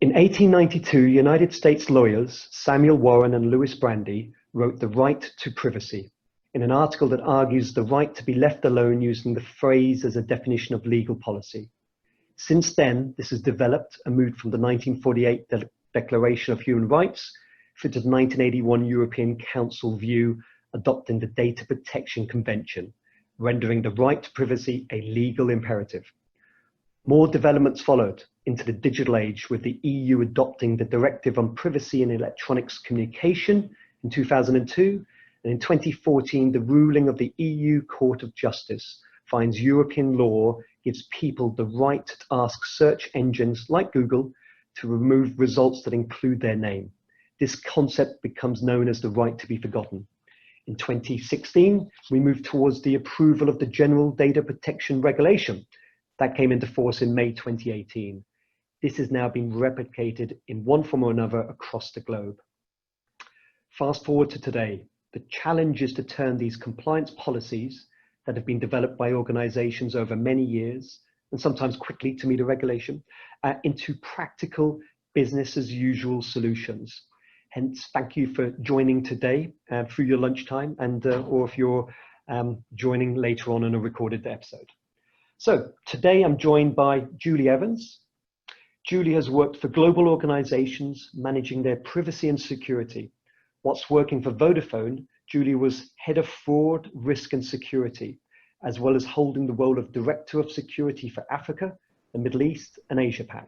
In 1892, United States lawyers Samuel Warren and Louis Brandeis wrote The Right to Privacy in an article that argues the right to be left alone, using the phrase as a definition of legal policy. Since then, this has developed and moved from the 1948 Declaration of Human Rights through to the 1981 European Council view adopting the Data Protection Convention, rendering the right to privacy a legal imperative. More developments followed into the digital age, with the EU adopting the Directive on Privacy in Electronics Communication in 2002, and in 2014, the ruling of the EU Court of Justice finds European law gives people the right to ask search engines like Google to remove results that include their name. This concept becomes known as the right to be forgotten. In 2016, we moved towards the approval of the General Data Protection Regulation that came into force in May 2018. This has now been replicated in one form or another across the globe. Fast forward to today, the challenge is to turn these compliance policies that have been developed by organizations over many years, and sometimes quickly to meet a regulation, into practical business as usual solutions. Hence, thank you for joining today through your lunchtime, and or if you're joining later on in a recorded episode. So today I'm joined by Julie Evans. Julie has worked for global organizations managing their privacy and security. Whilst working for Vodafone, Julie was head of fraud, risk and security, as well as holding the role of Director of Security for Africa, the Middle East and Asia Pac.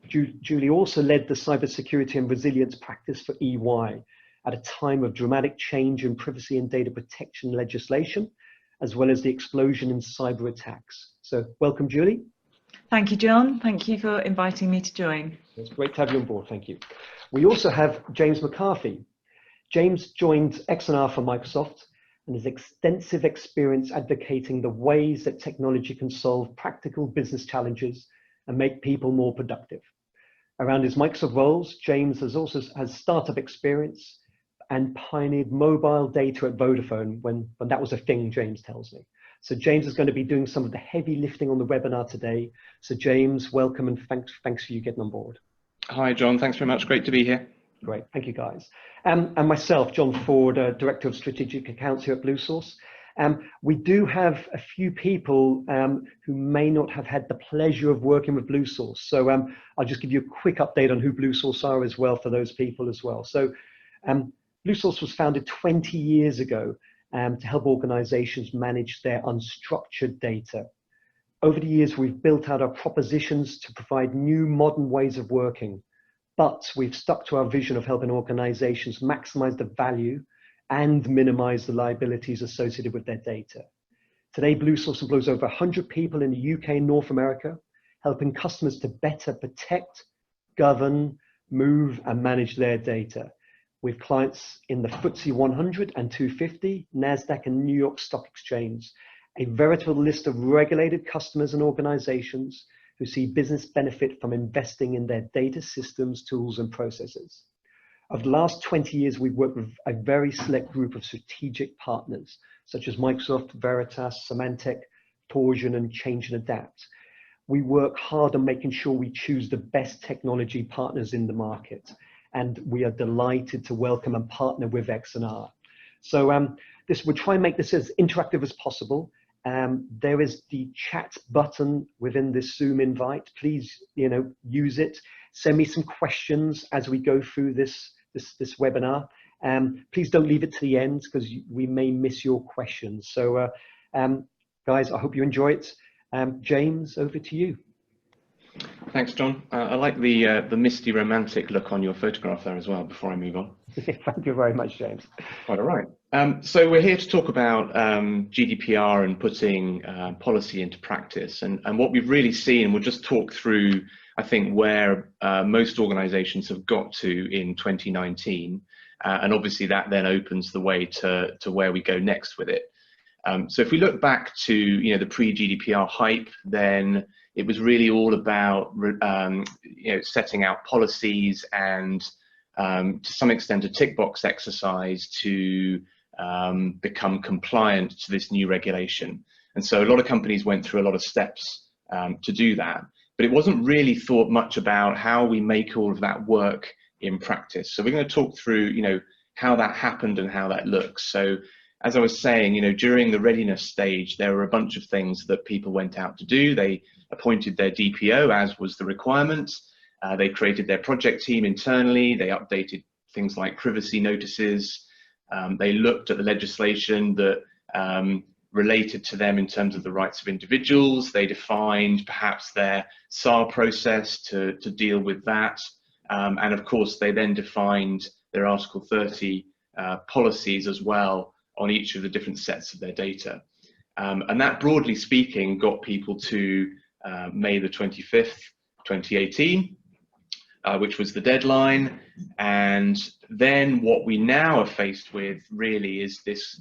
Julie also led the cybersecurity and resilience practice for EY at a time of dramatic change in privacy and data protection legislation, as well as the explosion in cyber attacks. So welcome, Julie. Thank you, John. Thank you for inviting me to join. It's great to have you on board. Thank you. We also have James McCarthy. James joined XNR from Microsoft and has extensive experience advocating the ways that technology can solve practical business challenges and make people more productive. Around his Microsoft roles, James has startup experience and pioneered mobile data at Vodafone when that was a thing, James tells me. So James is going to be doing some of the heavy lifting on the webinar today. So James, welcome, and thanks for you getting on board. Hi, John. Thanks very much. Great to be here. Great. Thank you, guys. And myself, John Ford, Director of Strategic Accounts here at BlueSource. We do have a few people who may not have had the pleasure of working with BlueSource. So I'll just give you a quick update on who BlueSource are as well for those people as well. So BlueSource was founded 20 years ago to help organizations manage their unstructured data. Over the years, we've built out our propositions to provide new modern ways of working, but we've stuck to our vision of helping organizations maximize the value and minimize the liabilities associated with their data. Today, BlueSource employs over 100 people in the UK and North America, helping customers to better protect, govern, move, and manage their data, with clients in the FTSE 100 and 250, NASDAQ and New York Stock Exchange, a veritable list of regulated customers and organizations who see business benefit from investing in their data systems, tools, and processes. Over the last 20 years, we've worked with a very select group of strategic partners, such as Microsoft, Veritas, Symantec, Torsion, and Change and Adapt. We work hard on making sure we choose the best technology partners in the market, and we are delighted to welcome and partner with XNR. So we'll try and make this as interactive as possible. There is the chat button within this Zoom invite. Please, use it. Send me some questions as we go through this webinar. Please don't leave it to the end because we may miss your questions. So, guys, I hope you enjoy it. James, over to you. Thanks, John. I like the misty romantic look on your photograph there as well, before I move on. Thank you very much, James. Quite all right. So we're here to talk about GDPR and putting policy into practice. And what we've really seen, we'll just talk through, I think, where most organizations have got to in 2019. And obviously that then opens the way to where we go next with it. So if we look back to the pre-GDPR hype, then it was really all about setting out policies and to some extent a tick box exercise to become compliant to this new regulation. And so a lot of companies went through a lot of steps to do that. but it wasn't really thought much about how we make all of that work in practice. So we're going to talk through, how that happened and how that looks. So as I was saying, during the readiness stage, there were a bunch of things that people went out to do. They appointed their DPO, as was the requirement. They created their project team internally. They updated things like privacy notices. They looked at the legislation that related to them in terms of the rights of individuals. They defined perhaps their SAR process to deal with that. And of course, they then defined their Article 30 policies as well on each of the different sets of their data. And that, broadly speaking, got people to May the 25th, 2018, which was the deadline. And then what we now are faced with really is this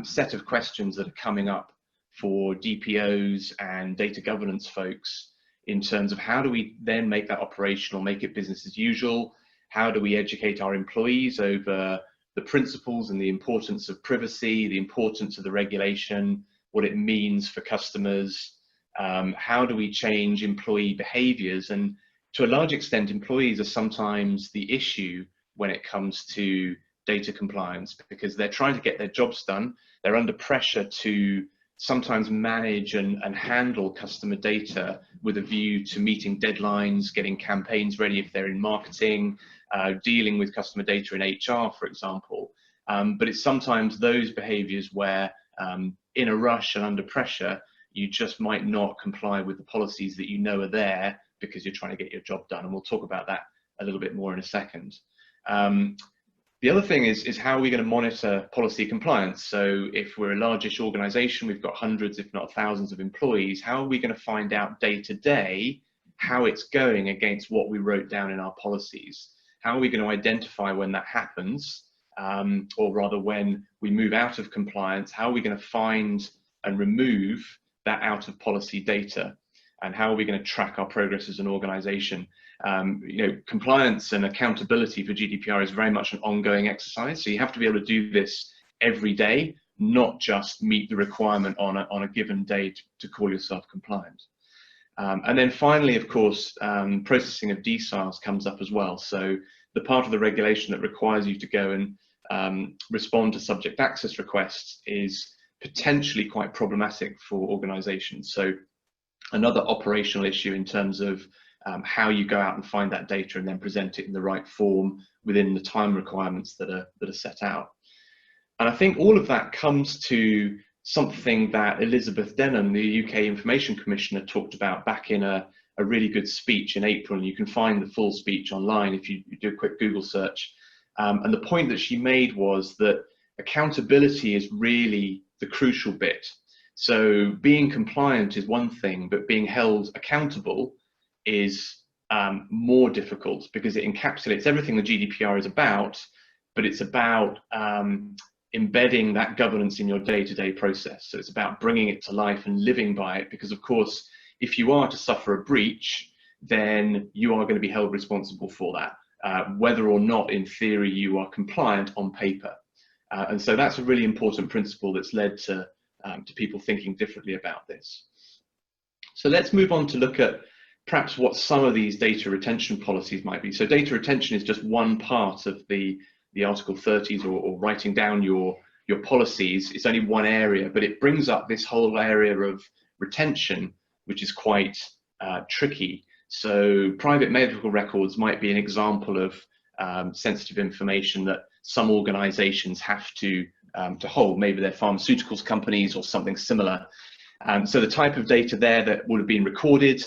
set of questions that are coming up for DPOs and data governance folks in terms of how do we then make that operational, make it business as usual? How do we educate our employees over the principles and the importance of privacy, the importance of the regulation, what it means for customers? How do we change employee behaviors? And to a large extent, employees are sometimes the issue when it comes to data compliance, because they're trying to get their jobs done. They're under pressure to sometimes manage and handle customer data with a view to meeting deadlines, getting campaigns ready if they're in marketing, dealing with customer data in HR, for example. But it's sometimes those behaviors where in a rush and under pressure, you just might not comply with the policies that are there because you're trying to get your job done. And we'll talk about that a little bit more in a second. The other thing is how are we going to monitor policy compliance? So if we're a largish organization, we've got hundreds, if not thousands of employees, how are we going to find out day to day how it's going against what we wrote down in our policies? How are we going to identify when that happens? Or rather when we move out of compliance, how are we going to find and remove that out of policy data? And how are we going to track our progress as an organization? Compliance and accountability for GDPR is very much an ongoing exercise. So you have to be able to do this every day, not just meet the requirement on a given day to call yourself compliant. And then finally, of course, processing of DSARs comes up as well. So the part of the regulation that requires you to go and respond to subject access requests is potentially quite problematic for organizations. So another operational issue in terms of how you go out and find that data and then present it in the right form within the time requirements that are set out. And I think all of that comes to something that Elizabeth Denham, the UK Information Commissioner, talked about back in a really good speech in April. And you can find the full speech online if you do a quick Google search. And the point that she made was that accountability is really the crucial bit. So being compliant is one thing, but being held accountable is more difficult because it encapsulates everything the GDPR is about, but it's about embedding that governance in your day-to-day process. So it's about bringing it to life and living by it, because of course, if you are to suffer a breach, then you are going to be held responsible for that, whether or not in theory you are compliant on paper. And so that's a really important principle that's led to people thinking differently about this. So let's move on to look at perhaps what some of these data retention policies might be. So data retention is just one part of the Article 30s or writing down your policies. It's only one area, but it brings up this whole area of retention, which is quite tricky. So private medical records might be an example of sensitive information that some organizations have to hold. Maybe they're pharmaceuticals companies or something similar. So the type of data there that would have been recorded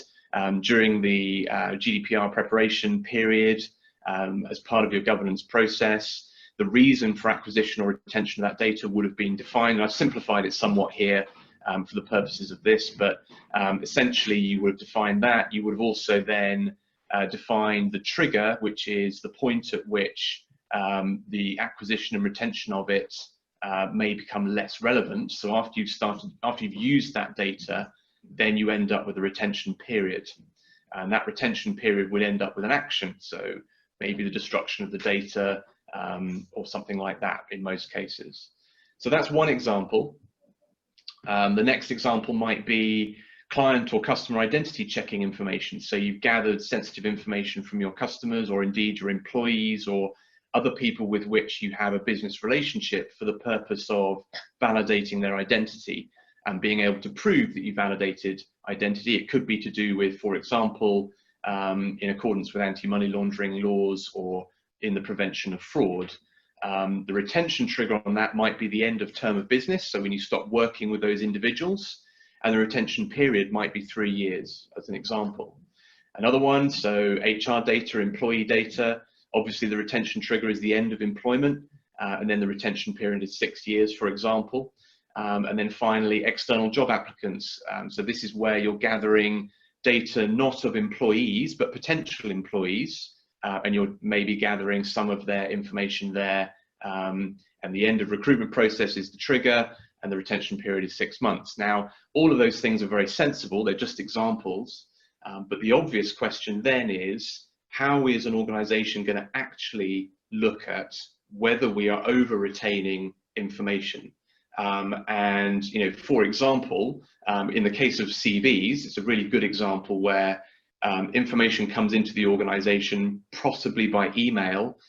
during the GDPR preparation period as part of your governance process, the reason for acquisition or retention of that data would have been defined. And I've simplified it somewhat here for the purposes of this, but essentially you would have defined that. You would have also then defined the trigger, which is the point at which the acquisition and retention of it may become less relevant. So after you've used that data, then you end up with a retention period, and that retention period would end up with an action. So maybe the destruction of the data or something like that in most cases. So that's one example. The next example might be client or customer identity checking information. So you've gathered sensitive information from your customers, or indeed your employees, or other people with which you have a business relationship, for the purpose of validating their identity and being able to prove that you validated identity. It could be to do with, for example, in accordance with anti-money laundering laws or in the prevention of fraud. The retention trigger on that might be the end of term of business, so when you stop working with those individuals, and the retention period might be 3 years, as an example. Another one, so HR data, employee data, obviously the retention trigger is the end of employment, and then the retention period is 6 years, for example. And then finally, external job applicants. So this is where you're gathering data not of employees, but potential employees, and you're maybe gathering some of their information there. And the end of recruitment process is the trigger, and the retention period is 6 months. Now, all of those things are very sensible, they're just examples, but the obvious question then is, how is an organization going to actually look at whether we are over-retaining information? And, you know, for example, in the case of CVs, it's a really good example where information comes into the organization, possibly by email,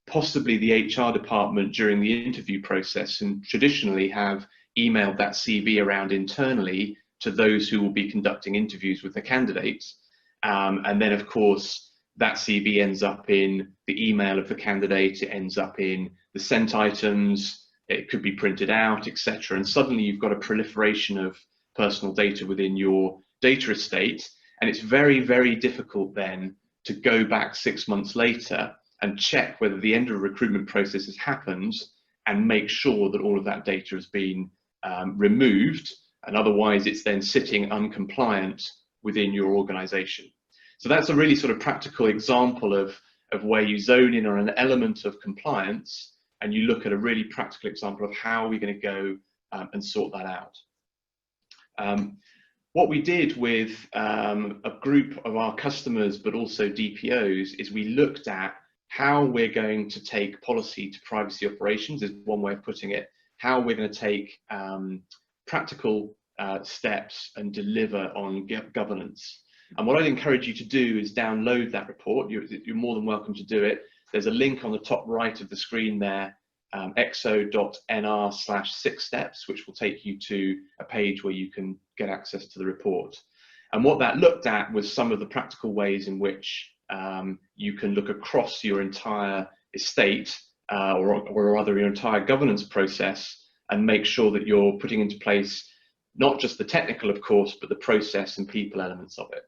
possibly the HR department during the interview process, and traditionally have emailed that CV around internally to those who will be conducting interviews with the candidates. And then, of course, that CV ends up in the email of the candidate, it ends up in the sent items, it could be printed out, etc. And suddenly you've got a proliferation of personal data within your data estate. And it's very, very difficult then to go back 6 months later and check whether the end of a recruitment process has happened and make sure that all of that data has been removed, and otherwise it's then sitting uncompliant within your organization. So that's a really sort of practical example of where you zone in on an element of compliance and you look at a really practical example of how we're going to go and sort that out. What we did with a group of our customers, but also DPOs, is we looked at how we're going to take policy to privacy operations, is one way of putting it, how we're going to take practical steps and deliver on governance. And what I'd encourage you to do is download that report. You're more than welcome to do it. There's a link on the top right of the screen there, exo.nr/6steps, which will take you to a page where you can get access to the report. And what that looked at was some of the practical ways in which you can look across your entire estate or rather your entire governance process and make sure that you're putting into place not just the technical, of course, but the process and people elements of it.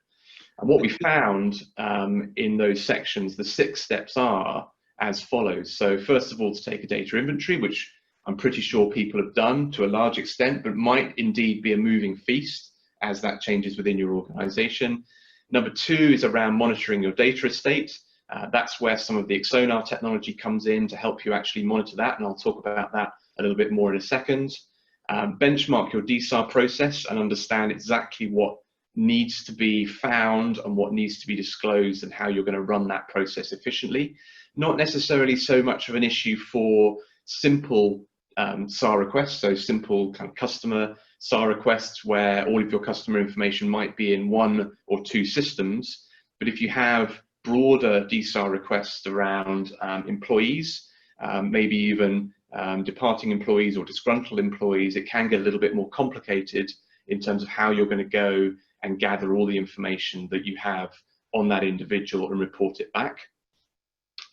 And what we found in those sections, the 6 steps are as follows. So first of all, to take a data inventory, which I'm pretty sure people have done to a large extent, but might indeed be a moving feast as that changes within your organization. Number 2 is around monitoring your data estate. That's where some of the Exonar technology comes in to help you actually monitor that, and I'll talk about that a little bit more in a second. Benchmark your DSAR process and understand exactly what needs to be found and what needs to be disclosed and how you're going to run that process efficiently. Not necessarily so much of an issue for simple SAR requests, so simple kind of customer SAR requests where all of your customer information might be in 1 or 2 systems. But if you have broader DSAR requests around employees, maybe even departing employees or disgruntled employees, it can get a little bit more complicated in terms of how you're going to go and gather all the information that you have on that individual and report it back.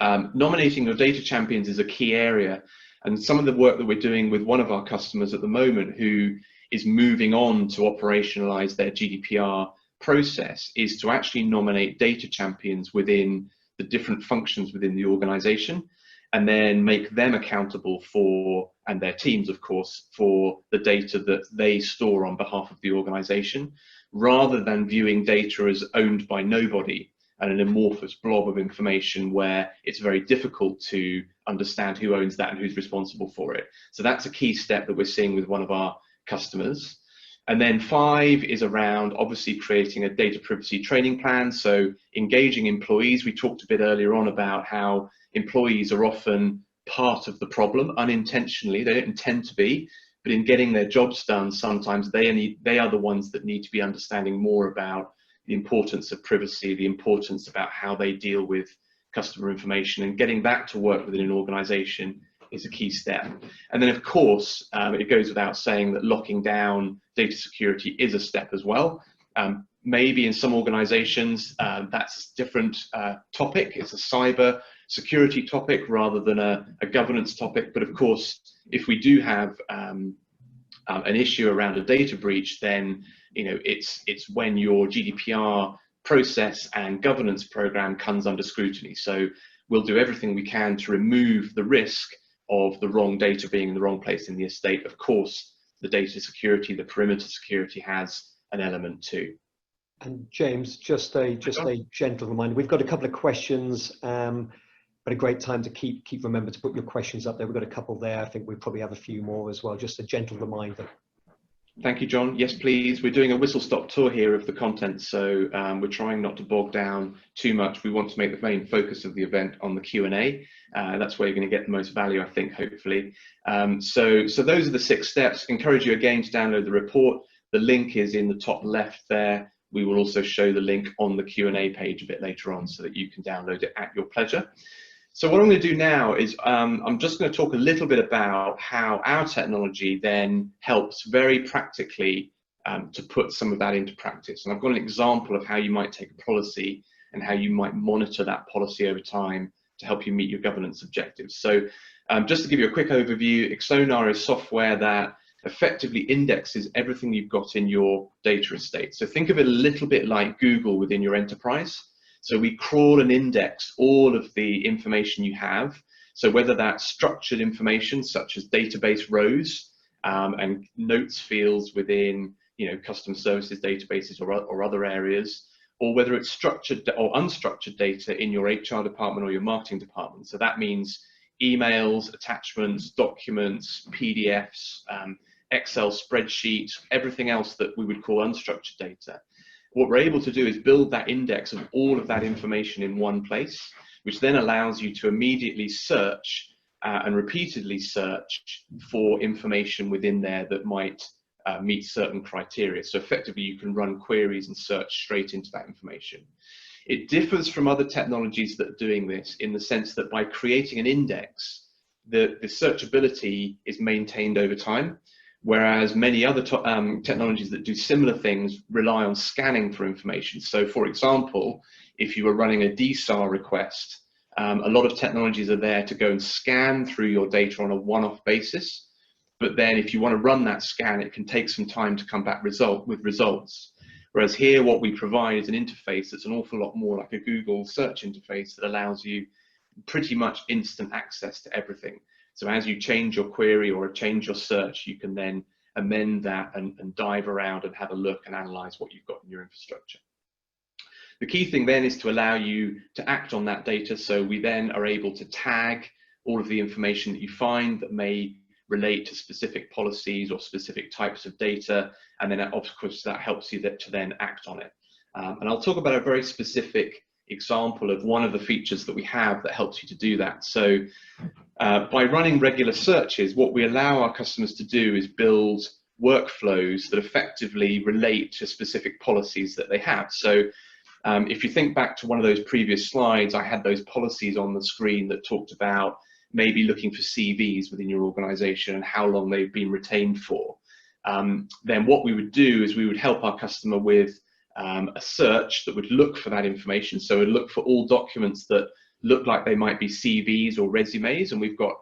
Nominating your data champions is a key area, and some of the work that we're doing with one of our customers at the moment who is moving on to operationalize their GDPR process is to actually nominate data champions within the different functions within the organization, and then make them accountable for, and their teams of course, for the data that they store on behalf of the organization, rather than viewing data as owned by nobody and an amorphous blob of information where it's very difficult to understand who owns that and who's responsible for it. So that's a key step that we're seeing with one of our customers. And then 5 is around obviously creating a data privacy training plan. So engaging employees. We talked a bit earlier on about how employees are often part of the problem unintentionally. They don't intend to be, but in getting their jobs done, sometimes they are the ones that need to be understanding more about the importance of privacy, the importance about how they deal with customer information, and getting that to work within an organization is a key step. And then of course, it goes without saying that locking down data security is a step as well. Maybe in some organizations that's a different topic. It's a cyber security topic rather than a governance topic. But of course, if we do have an issue around a data breach, then it's when your GDPR process and governance program comes under scrutiny. So we'll do everything we can to remove the risk of the wrong data being in the wrong place in the estate. Of course, the data security, the perimeter security has an element too. And James, just a gentle reminder, we've got a couple of questions, but a great time to remember to put your questions up there. We've got a couple there. I think we probably have a few more as well. Just a gentle reminder. Thank you, John. Yes, please. We're doing a whistle-stop tour here of the content, so we're trying not to bog down too much. We want to make the main focus of the event on the Q&A. That's where you're going to get the most value, I think, hopefully. So those are the 6 steps. Encourage you again to download the report. The link is in the top left there. We will also show the link on the Q&A page a bit later on so that you can download it at your pleasure. So what I'm going to do now is I'm just going to talk a little bit about how our technology then helps very practically to put some of that into practice. And I've got an example of how you might take a policy and how you might monitor that policy over time to help you meet your governance objectives. So just to give you a quick overview, Exonar is software that effectively indexes everything you've got in your data estate. So think of it a little bit like Google within your enterprise. So we crawl and index all of the information you have. So whether that's structured information such as database rows and notes fields within customer services databases or other areas, or whether it's structured or unstructured data in your HR department or your marketing department. So that means emails, attachments, documents, PDFs, Excel spreadsheets, everything else that we would call unstructured data. What we're able to do is build that index of all of that information in one place, which then allows you to immediately search and repeatedly search for information within there that might meet certain criteria. So effectively, you can run queries and search straight into that information. It differs from other technologies that are doing this in the sense that by creating an index, the searchability is maintained over time. Whereas many other technologies that do similar things rely on scanning for information. So for example, if you were running a DSAR request, a lot of technologies are there to go and scan through your data on a one-off basis. But then if you want to run that scan, it can take some time to come back with results. Whereas here, what we provide is an interface that's an awful lot more like a Google search interface that allows you pretty much instant access to everything. So as you change your query or change your search, you can then amend that and dive around and have a look and analyze what you've got in your infrastructure. The key thing then is to allow you to act on that data. So we then are able to tag all of the information that you find that may relate to specific policies or specific types of data. And then of course that helps you to then act on it. And I'll talk about a very specific example of one of the features that we have that helps you to do that. So by running regular searches, what we allow our customers to do is build workflows that effectively relate to specific policies that they have. So if you think back to one of those previous slides, I had those policies on the screen that talked about maybe looking for CVs within your organization and how long they've been retained for. Then what we would do is we would help our customer with a search that would look for that information. So it would look for all documents that look like they might be CVs or resumes, and we've got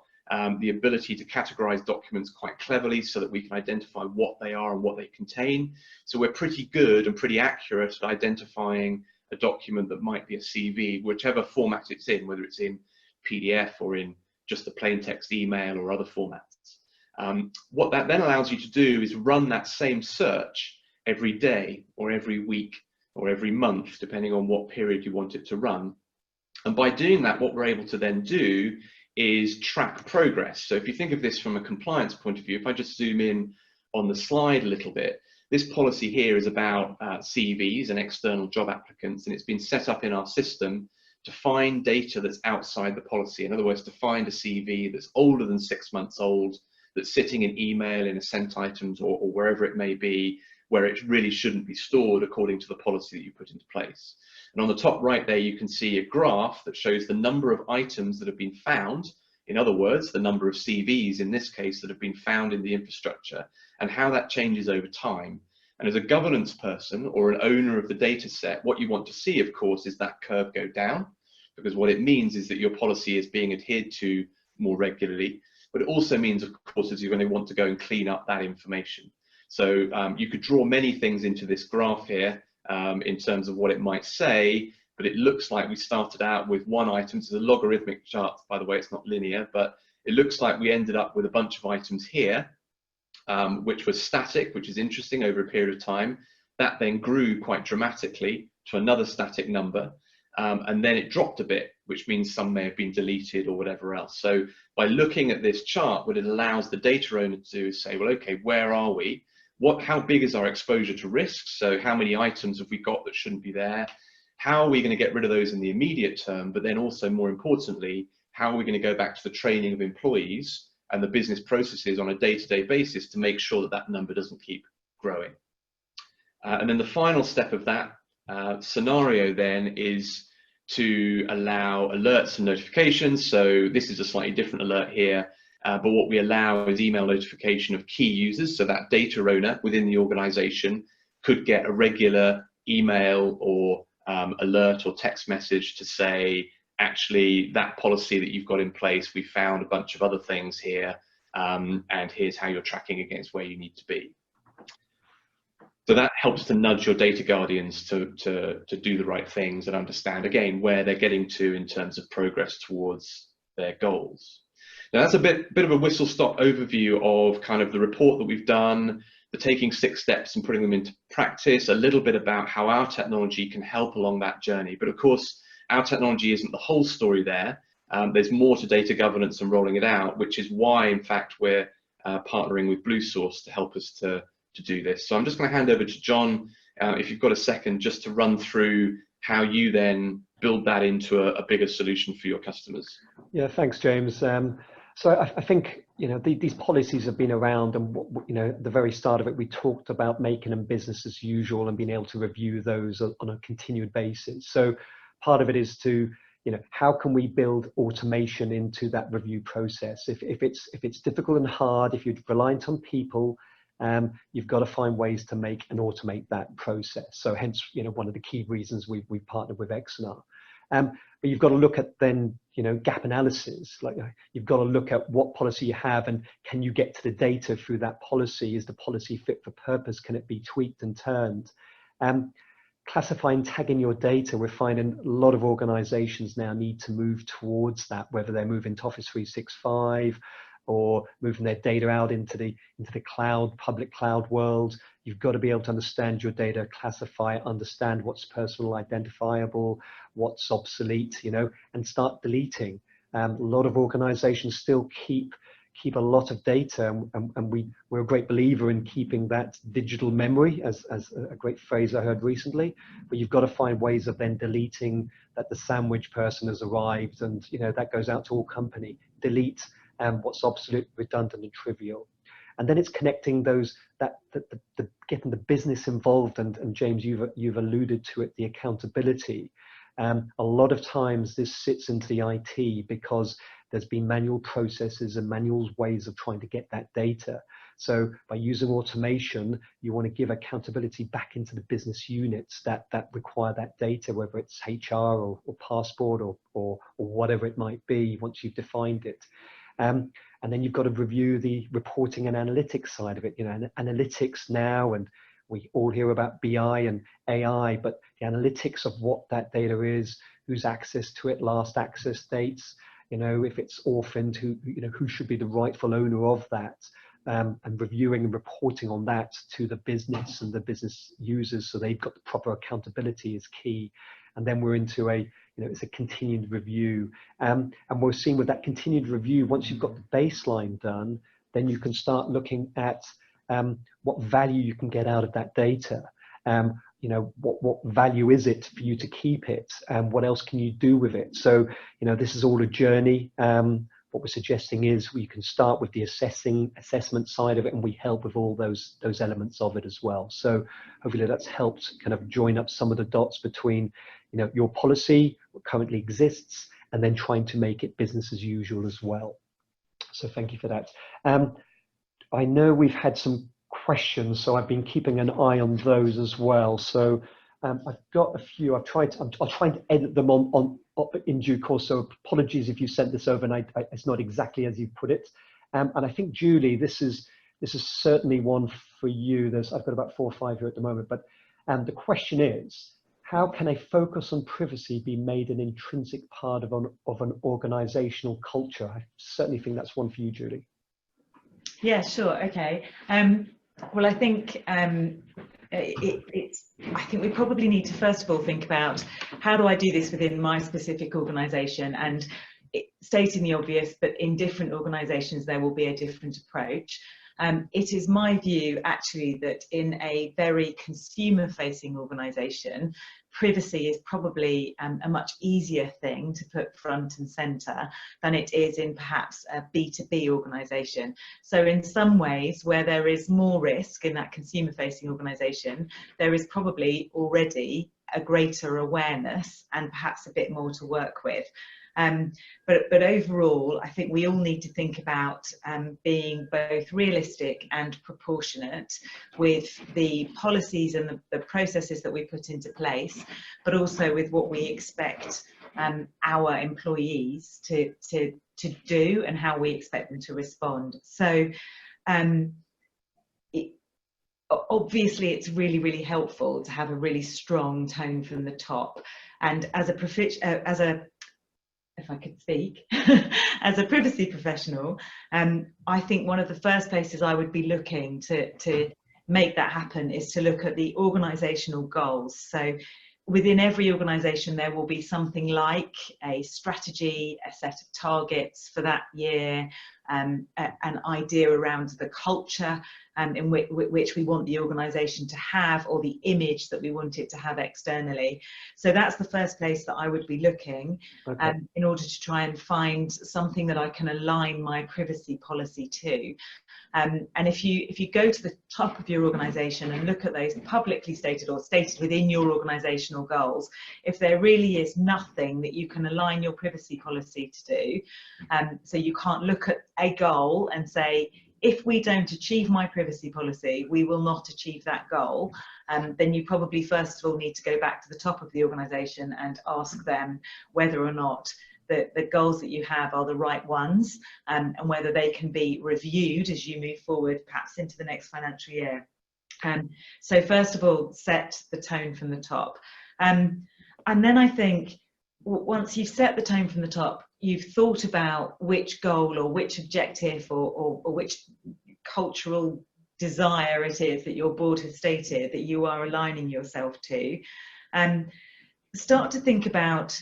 the ability to categorize documents quite cleverly so that we can identify what they are and what they contain. So we're pretty good and pretty accurate at identifying a document that might be a CV, whichever format it's in, whether it's in PDF or in just a plain text email or other formats. What that then allows you to do is run that same search every day or every week or every month, depending on what period you want it to run. And by doing that, what we're able to then do is track progress. So if you think of this from a compliance point of view, if I just zoom in on the slide a little bit, this policy here is about CVs and external job applicants, and it's been set up in our system to find data that's outside the policy. In other words, to find a CV that's older than 6 months old, that's sitting in email, in a sent items, or wherever it may be, where it really shouldn't be stored according to the policy that you put into place. And on the top right there, you can see a graph that shows the number of items that have been found. In other words, the number of CVs in this case that have been found in the infrastructure, and how that changes over time. And as a governance person or an owner of the data set, what you want to see, of course, is that curve go down, because what it means is that your policy is being adhered to more regularly. But it also means, of course, is you're going to want to go and clean up that information. So you could draw many things into this graph here in terms of what it might say, but it looks like we started out with one item. This is a logarithmic chart, by the way, it's not linear, but it looks like we ended up with a bunch of items here, which was static, which is interesting over a period of time. That then grew quite dramatically to another static number, and then it dropped a bit, which means some may have been deleted or whatever else. So by looking at this chart, what it allows the data owner to do is say, well, okay, where are we? How big is our exposure to risks? So how many items have we got that shouldn't be there? How are we going to get rid of those in the immediate term? But then also, more importantly, how are we going to go back to the training of employees and the business processes on a day-to-day basis to make sure that that number doesn't keep growing? And then the final step of that scenario then is to allow alerts and notifications. So this is a slightly different alert here, but what we allow is email notification of key users. So that data owner within the organization could get a regular email or alert or text message to say, actually, that policy that you've got in place, we found a bunch of other things here, and here's how you're tracking against where you need to be. So that helps to nudge your data guardians to do the right things and understand, again, where they're getting to in terms of progress towards their goals. Now, that's a bit of a whistle-stop overview of kind of the report that we've done, the taking 6 steps and putting them into practice, a little bit about how our technology can help along that journey. But of course, our technology isn't the whole story there. There's more to data governance and rolling it out, which is why, in fact, we're partnering with BlueSource to help us to do this. So I'm just going to hand over to John, if you've got a second, just to run through how you then build that into a bigger solution for your customers. Yeah, thanks, James. So I think, you know, these policies have been around, and you know, at the very start of it, we talked about making them business as usual and being able to review those on a continued basis. So part of it is to, you know, how can we build automation into that review process? If it's difficult and hard, if you're reliant on people, you've got to find ways to make and automate that process. So hence, you know, one of the key reasons we've partnered with Exonar. But you've got to look at then, you know, gap analysis. Like, you've got to look at what policy you have and can you get to the data through that policy? Is the policy fit for purpose? Can it be tweaked and turned? Classifying, tagging your data. We're finding a lot of organizations now need to move towards that, whether they're moving to Office 365 or moving their data out into the cloud, public cloud world. You've got to be able to understand your data, classify, understand what's personal identifiable, what's obsolete, you know, and start deleting. A lot of organizations still keep a lot of data, and we're a great believer in keeping that digital memory, as a great phrase I heard recently. But you've got to find ways of then deleting that the sandwich person has arrived, and you know that goes out to all company. Delete what's obsolete, redundant, and trivial. And then it's connecting those, getting the business involved, and James, you've alluded to it, the accountability. A lot of times this sits into the IT because there's been manual processes and manual ways of trying to get that data. So by using automation, you want to give accountability back into the business units that require that data, whether it's HR or passport or whatever it might be once you've defined it. And then you've got to review the reporting and analytics side of it. You know, analytics now, and we all hear about BI and AI, but the analytics of what that data is, who's access to it, last access dates, you know, if it's orphaned, who should be the rightful owner of that, and reviewing and reporting on that to the business and the business users, so they've got the proper accountability is key. And then we're into it's a continued review, and we're seeing with that continued review, once you've got the baseline done, then you can start looking at what value you can get out of that data. You know, what value is it for you to keep it, and what else can you do with it? So, you know, this is all a journey. What what we're suggesting is you can start with the assessment side of it, and we help with all those elements of it as well. So hopefully that's helped kind of join up some of the dots between, you know, your policy, what currently exists, and then trying to make it business as usual as well. So thank you for that. I know we've had some questions, so I've been keeping an eye on those as well. So I've got a few. I'll try to edit them on in due course. So apologies if you sent this over and it's not exactly as you put it. And I think Julie, this is certainly one for you. I've got about 4 or 5 here at the moment. But the question is, how can a focus on privacy be made an intrinsic part of an organizational culture? I certainly think that's one for you, Julie. Yeah, sure. Okay. Well, I think I think we probably need to first of all think about, how do I do this within my specific organisation? And stating the obvious, but in different organisations there will be a different approach. It is my view actually that in a very consumer-facing organisation, privacy is probably a much easier thing to put front and centre than it is in perhaps a B2B organisation. So in some ways, where there is more risk in that consumer-facing organisation, there is probably already a greater awareness and perhaps a bit more to work with. But overall, I think we all need to think about being both realistic and proportionate with the policies and the processes that we put into place, but also with what we expect our employees to do and how we expect them to respond. So obviously it's really, really helpful to have a really strong tone from the top. And if I could speak, as a privacy professional, I think one of the first places I would be looking to make that happen is to look at the organisational goals. So within every organisation there will be something like a strategy, a set of targets for that year, an idea around the culture in which we want the organisation to have, or the image that we want it to have externally. So that's the first place that I would be looking, okay, in order to try and find something that I can align my privacy policy to. And if you go to the top of your organisation and look at those publicly stated or stated within your organisational goals, if there really is nothing that you can align your privacy policy to do, so you can't look at a goal and say, if we don't achieve my privacy policy, we will not achieve that goal, then you probably first of all need to go back to the top of the organisation and ask them whether or not the goals that you have are the right ones, and whether they can be reviewed as you move forward, perhaps into the next financial year. So first of all, set the tone from the top. And then I think once you've set the tone from the top, you've thought about which goal or which objective or which cultural desire it is that your board has stated that you are aligning yourself to, start to think about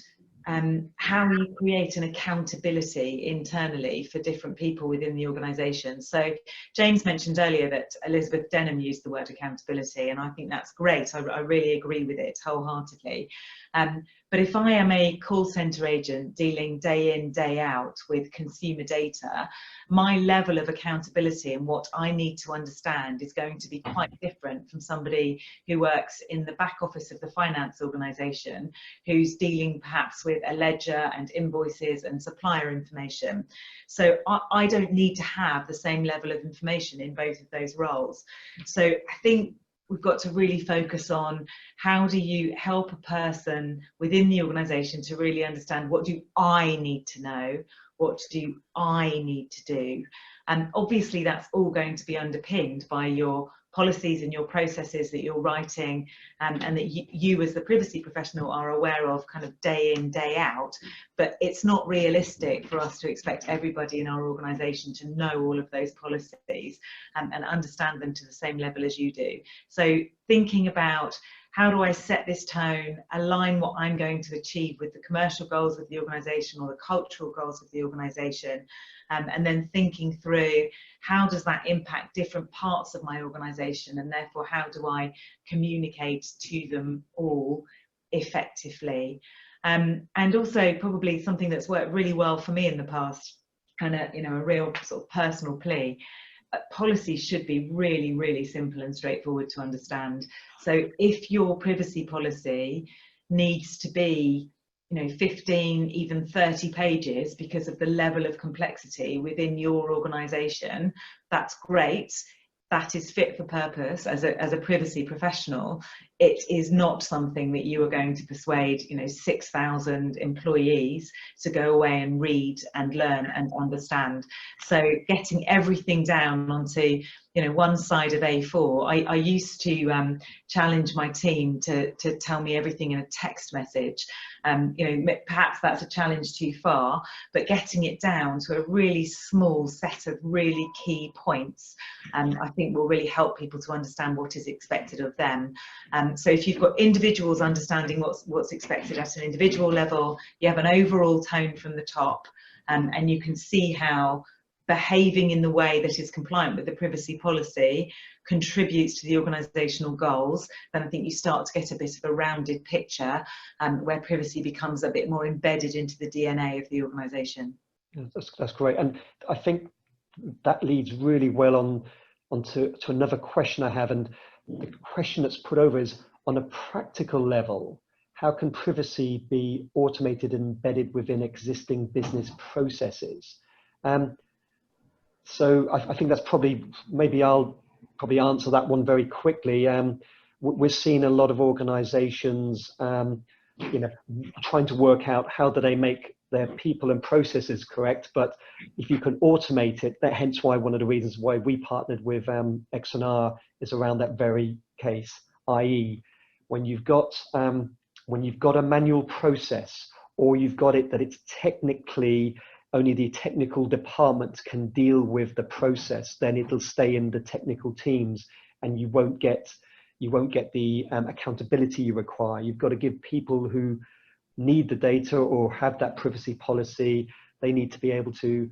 how you create an accountability internally for different people within the organisation. So James mentioned earlier that Elizabeth Denham used the word accountability, and I think that's great. I really agree with it wholeheartedly. But if I am a call centre agent dealing day in, day out with consumer data, my level of accountability and what I need to understand is going to be quite different from somebody who works in the back office of the finance organisation, who's dealing perhaps with a ledger and invoices and supplier information. So I don't need to have the same level of information in both of those roles. So I think we've got to really focus on, how do you help a person within the organisation to really understand, what do I need to know, what do I need to do? And obviously that's all going to be underpinned by your policies and your processes that you're writing, and that you as the privacy professional are aware of kind of day in, day out. But it's not realistic for us to expect everybody in our organisation to know all of those policies and understand them to the same level as you do. So thinking about, how do I set this tone, align what I'm going to achieve with the commercial goals of the organisation or the cultural goals of the organisation, and then thinking through, how does that impact different parts of my organisation, and therefore how do I communicate to them all effectively. And also probably something that's worked really well for me in the past and a real sort of personal plea. Policy should be really, really simple and straightforward to understand. So if your privacy policy needs to be 15, even 30 pages because of the level of complexity within your organization, that's great. That is fit for purpose as a privacy professional. It is not something that you are going to persuade 6,000 employees to go away and read and learn and understand. So getting everything down onto one side of A4. I used to challenge my team to tell me everything in a text message. Perhaps that's a challenge too far, but getting it down to a really small set of really key points, I think will really help people to understand what is expected of them. So if you've got individuals understanding what's expected at an individual level, you have an overall tone from the top, and you can see how behaving in the way that is compliant with the privacy policy contributes to the organisational goals, then I think you start to get a bit of a rounded picture where privacy becomes a bit more embedded into the DNA of the organisation. Yeah, that's great. And I think that leads really well onto another question I have. And the question that's put over is, on a practical level, how can privacy be automated and embedded within existing business processes? So I think that's maybe I'll answer that one very quickly. We're seeing a lot of organizations, trying to work out how do they make their people and processes correct. But if you can automate it, hence why one of the reasons why we partnered with X&R is around that very case, i.e. when you've got a manual process, or you've got it that it's technically only the technical departments can deal with the process, then it'll stay in the technical teams, and you won't get the accountability you require. You've got to give people who need the data or have that privacy policy, they need to be able to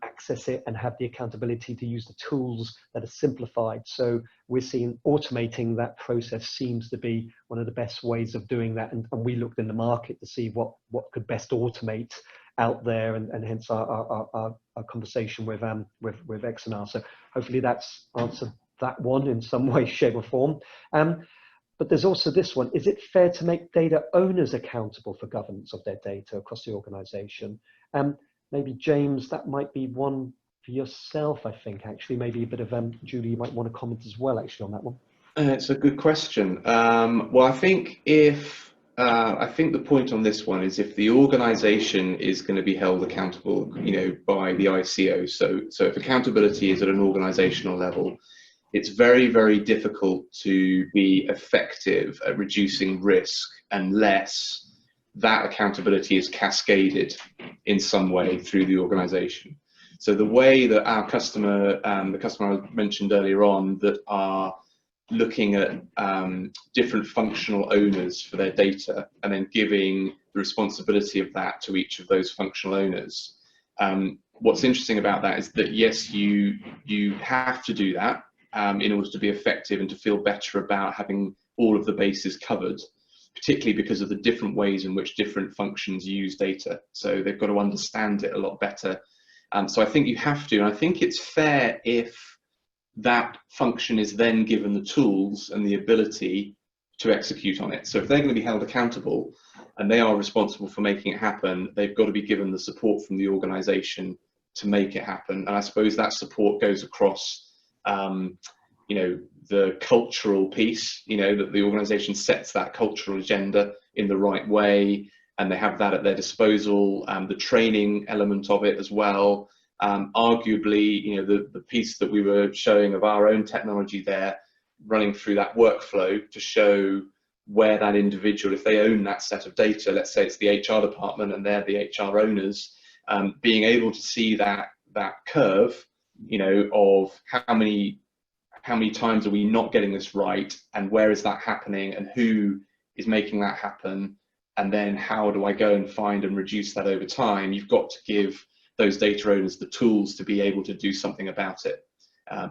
access it and have the accountability to use the tools that are simplified. So we're seeing automating that process seems to be one of the best ways of doing that. And we looked in the market to see what could best automate out there, and hence our conversation with X&R. So hopefully that's answered that one in some way, shape or form. But there's also this one: is it fair to make data owners accountable for governance of their data across the organization? Maybe James, that might be one for yourself, I think, actually. Maybe a bit of Julie, you might want to comment as well, actually, on that one. It's a good question. Well, I think the point on this one is if the organisation is going to be held accountable, by the ICO. So if accountability is at an organisational level, it's very, very difficult to be effective at reducing risk unless that accountability is cascaded in some way through the organisation. So the way that our customer, the customer I mentioned earlier on, that are looking at different functional owners for their data and then giving the responsibility of that to each of those functional owners. What's interesting about that is that, yes, you have to do that in order to be effective and to feel better about having all of the bases covered, particularly because of the different ways in which different functions use data. So they've got to understand it a lot better. So I think you have to, and I think it's fair if that function is then given the tools and the ability to execute on it. So if they're going to be held accountable and they are responsible for making it happen, they've got to be given the support from the organization to make it happen. And I suppose that support goes across the cultural piece, that the organization sets that cultural agenda in the right way and they have that at their disposal, the training element of it as well. Arguably, the piece that we were showing of our own technology there, running through that workflow to show where that individual, if they own that set of data, let's say it's the HR department and they're the HR owners, being able to see that curve, of how many times are we not getting this right, and where is that happening, and who is making that happen, and then how do I go and find and reduce that over time. You've got to give those data owners the tools to be able to do something about it,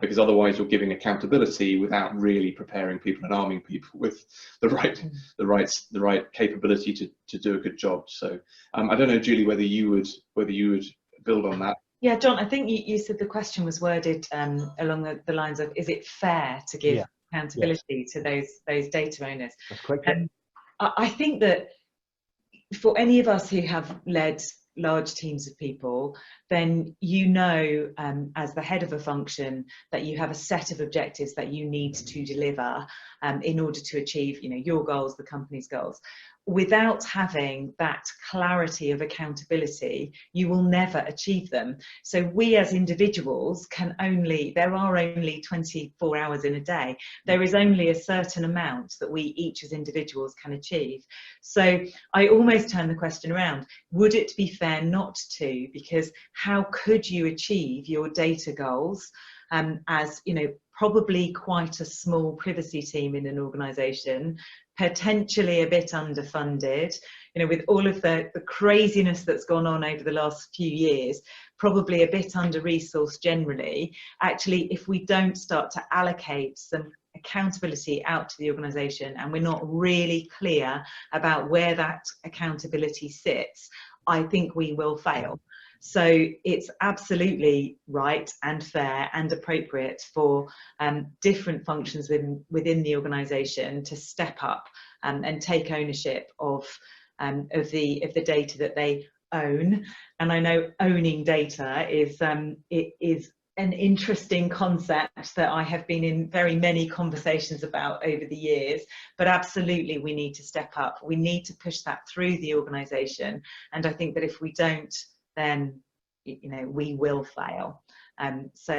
because otherwise you're giving accountability without really preparing people and arming people with the right capability to do a good job. So I don't know, Julie, whether you would build on that. Yeah, John, I think you said the question was worded along the lines of, is it fair to give accountability to those data owners? That's correct. Yeah. I think that for any of us who have led large teams of people, then you know, as the head of a function, that you have a set of objectives that you need to deliver in order to achieve, your goals, the company's goals. Without having that clarity of accountability, you will never achieve them. So we as individuals there are only 24 hours in a day. There is only a certain amount that we each as individuals can achieve. So I almost turn the question around. Would it be fair not to? Because how could you achieve your data goals as, probably quite a small privacy team in an organisation, potentially a bit underfunded, with all of the craziness that's gone on over the last few years, probably a bit under-resourced generally. Actually, if we don't start to allocate some accountability out to the organisation and we're not really clear about where that accountability sits, I think we will fail. So it's absolutely right and fair and appropriate for different functions within the organisation to step up and take ownership of the data that they own. And I know owning data is an interesting concept that I have been in very many conversations about over the years, but absolutely we need to step up. We need to push that through the organisation. And I think that if we don't, then we will fail. So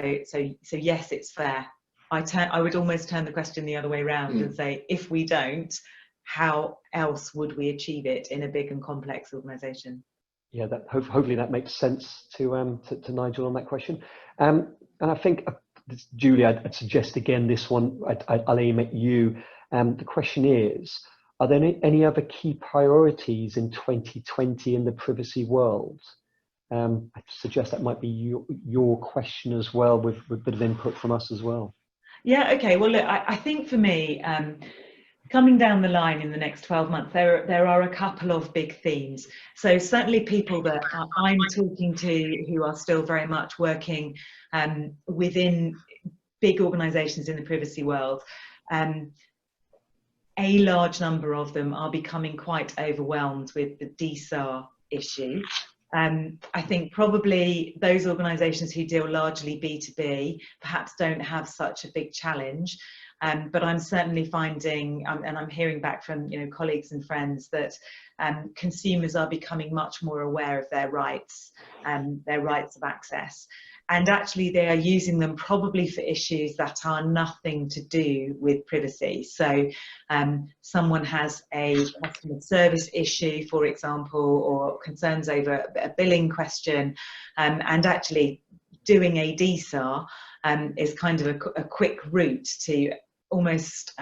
yes, it's fair. I would almost turn the question the other way around and say, if we don't, how else would we achieve it in a big and complex organisation? Yeah, hopefully that makes sense to Nigel on that question. And I think, Julie, I'd suggest again this one, I'll aim at you. The question is, are there any other key priorities in 2020 in the privacy world? I suggest that might be your question as well, with a bit of input from us as well. Yeah, okay. Well, look, I think for me, coming down the line in the next 12 months, there are a couple of big themes. So certainly people that I'm talking to who are still very much working within big organisations in the privacy world, a large number of them are becoming quite overwhelmed with the DSAR issue. I think probably those organisations who deal largely B2B perhaps don't have such a big challenge, but I'm certainly finding, and I'm hearing back from colleagues and friends, that consumers are becoming much more aware of their rights of access. And actually they are using them probably for issues that are nothing to do with privacy. So someone has a customer service issue, for example, or concerns over a billing question, and actually doing a DSAR is kind of a quick route to almost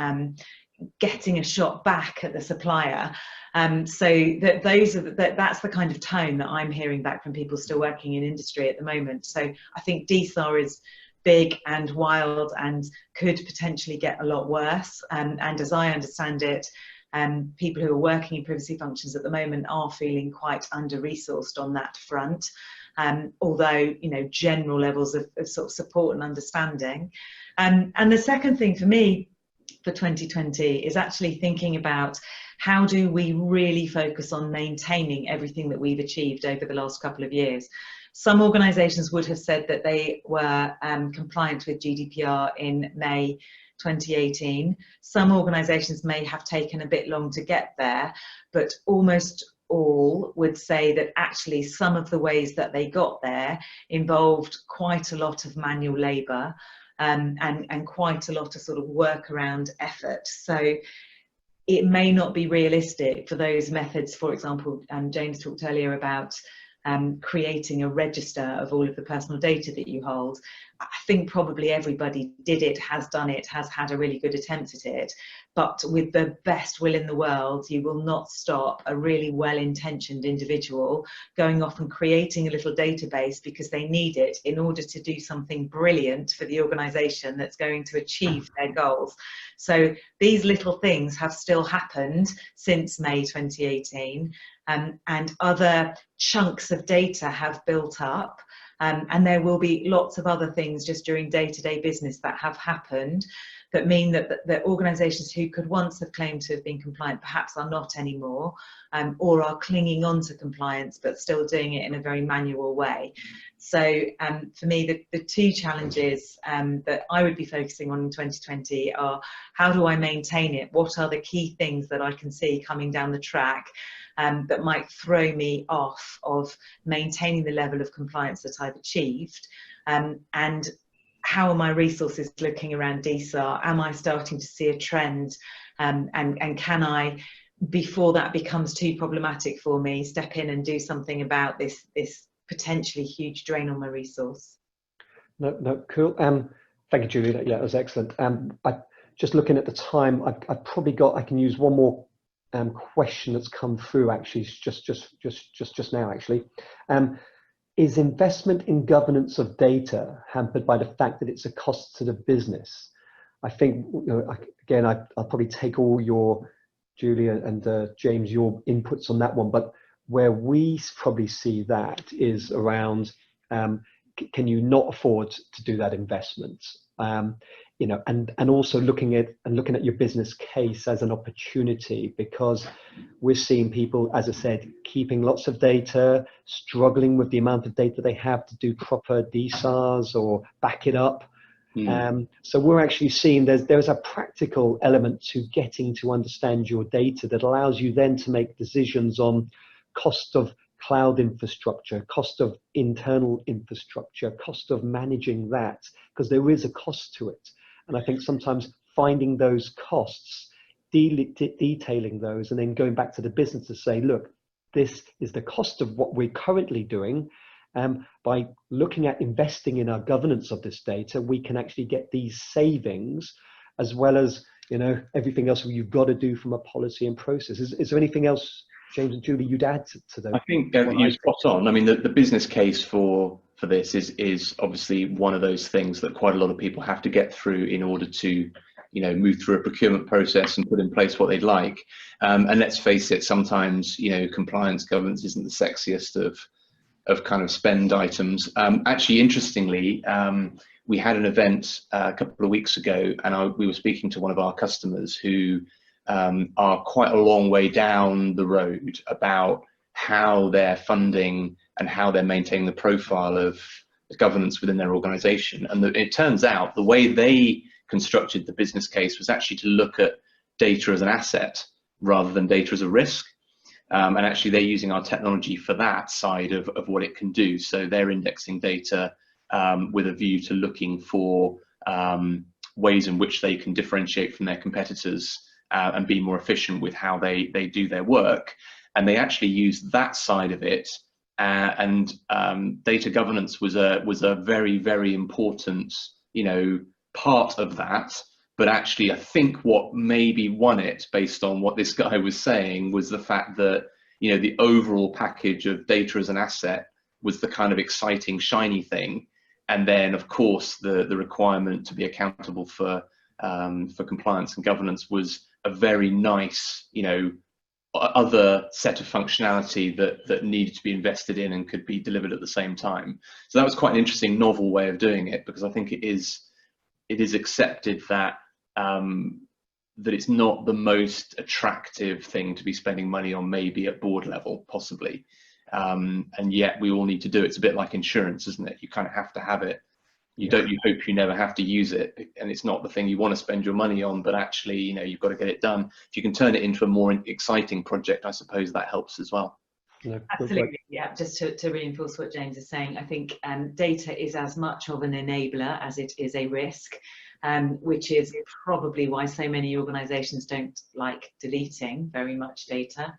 getting a shot back at the supplier. So that's the kind of tone that I'm hearing back from people still working in industry at the moment. So I think DSAR is big and wild and could potentially get a lot worse. And as I understand it, people who are working in privacy functions at the moment are feeling quite under-resourced on that front. Although, general levels of sort of support and understanding. And the second thing for me for 2020 is actually thinking about how do we really focus on maintaining everything that we've achieved over the last couple of years. Some organisations would have said that they were compliant with GDPR in May 2018. Some organisations may have taken a bit long to get there, but almost all would say that actually some of the ways that they got there involved quite a lot of manual labour and quite a lot of sort of workaround effort. So it may not be realistic for those methods. For example, James talked earlier about creating a register of all of the personal data that you hold. I think probably everybody did it, has done it, has had a really good attempt at it, but with the best will in the world, you will not stop a really well-intentioned individual going off and creating a little database because they need it in order to do something brilliant for the organisation that's going to achieve their goals. So these little things have still happened since May 2018, and other chunks of data have built up. And there will be lots of other things just during day-to-day business that have happened that mean that the organisations who could once have claimed to have been compliant perhaps are not anymore, or are clinging on to compliance but still doing it in a very manual way. So for me, the two challenges that I would be focusing on in 2020 are, how do I maintain it? What are the key things that I can see coming down the track that might throw me off of maintaining the level of compliance that I've achieved? And how are my resources looking around DSAR? Am I starting to see a trend? And can I, before that becomes too problematic for me, step in and do something about this potentially huge drain on my resource? No, cool. Thank you, Julie. Yeah, that was excellent. I just looking at the time, I've probably got, I can use one more question that's come through actually, just now actually. Is investment in governance of data hampered by the fact that it's a cost to the business? I think, again, I'll probably take all your, Julia and James, your inputs on that one, but where we probably see that is around, can you not afford to do that investment? And also looking at your business case as an opportunity, because we're seeing people, as I said, keeping lots of data, struggling with the amount of data they have to do proper DSARs or back it up. So we're actually seeing there's a practical element to getting to understand your data that allows you then to make decisions on cost of cloud infrastructure, cost of internal infrastructure, cost of managing that, because there is a cost to it. And I think sometimes finding those costs, detailing those, and then going back to the business to say, look, this is the cost of what we're currently doing. By looking at investing in our governance of this data, we can actually get these savings, as well as everything else you've got to do from a policy and process. Is there anything else, James and Julie, you'd add to that? I think you're spot on. I mean, the business case for this is obviously one of those things that quite a lot of people have to get through in order to, move through a procurement process and put in place what they'd like. And let's face it, sometimes, compliance governance isn't the sexiest of kind of spend items. Actually, interestingly, we had an event a couple of weeks ago, and we were speaking to one of our customers who are quite a long way down the road about how they're funding and how they're maintaining the profile of governance within their organization. And it turns out the way they constructed the business case was actually to look at data as an asset rather than data as a risk. And actually they're using our technology for that side of what it can do. So they're indexing data with a view to looking for ways in which they can differentiate from their competitors and be more efficient with how they do their work. And they actually use that side of it. And data governance was a very, very important, part of that. But actually, I think what maybe won it, based on what this guy was saying, was the fact that, the overall package of data as an asset was the kind of exciting, shiny thing. And then, of course, the requirement to be accountable for compliance and governance was a very nice, other set of functionality that needed to be invested in and could be delivered at the same time. So that was quite an interesting, novel way of doing it, because I think it is accepted that that it's not the most attractive thing to be spending money on, maybe at board level, possibly. And yet we all need to do it. It's a bit like insurance, isn't it? You kind of have to have it. You hope you never have to use it, and it's not the thing you want to spend your money on, but actually, you've got to get it done. If you can turn it into a more exciting project, I suppose that helps as well. No, absolutely. Yeah, just to reinforce what James is saying, I think data is as much of an enabler as it is a risk, which is probably why so many organizations don't like deleting very much data.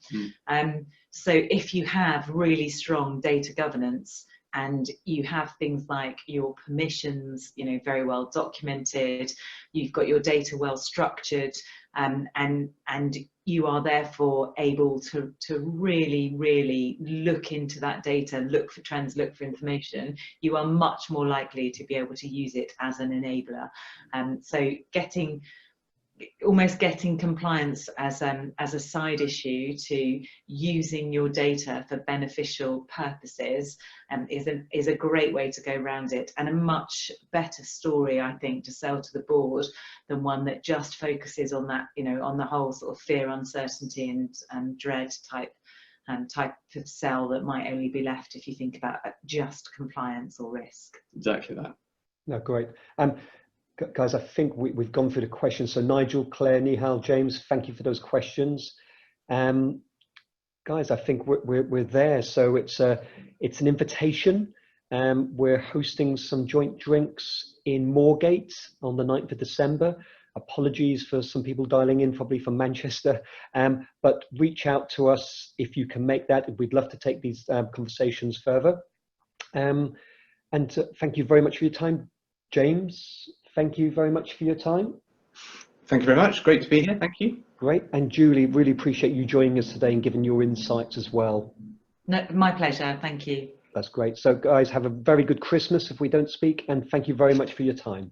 So if you have really strong data governance, and you have things like your permissions, very well documented, you've got your data well structured, and you are therefore able to really, really look into that data, look for trends, look for information, you are much more likely to be able to use it as an enabler. So getting almost getting compliance as a side issue to using your data for beneficial purposes is a great way to go around it, and a much better story, I think, to sell to the board than one that just focuses on that, you know, on the whole sort of fear, uncertainty and dread type of sell that might only be left if you think about just compliance or risk. Exactly that. No, great. Guys, I think we've gone through the questions. So Nigel, Claire, Nihal, James, thank you for those questions. Guys, I think we're there. So it's an invitation. We're hosting some joint drinks in Moorgate on the 9th of December. Apologies for some people dialing in, probably from Manchester, but reach out to us if you can make that. We'd love to take these conversations further. And thank you very much for your time. James, thank you very much for your time. Thank you very much. Great to be here. Thank you. Great. And Julie, really appreciate you joining us today and giving your insights as well. No, my pleasure. Thank you. That's great. So guys, have a very good Christmas if we don't speak, and thank you very much for your time.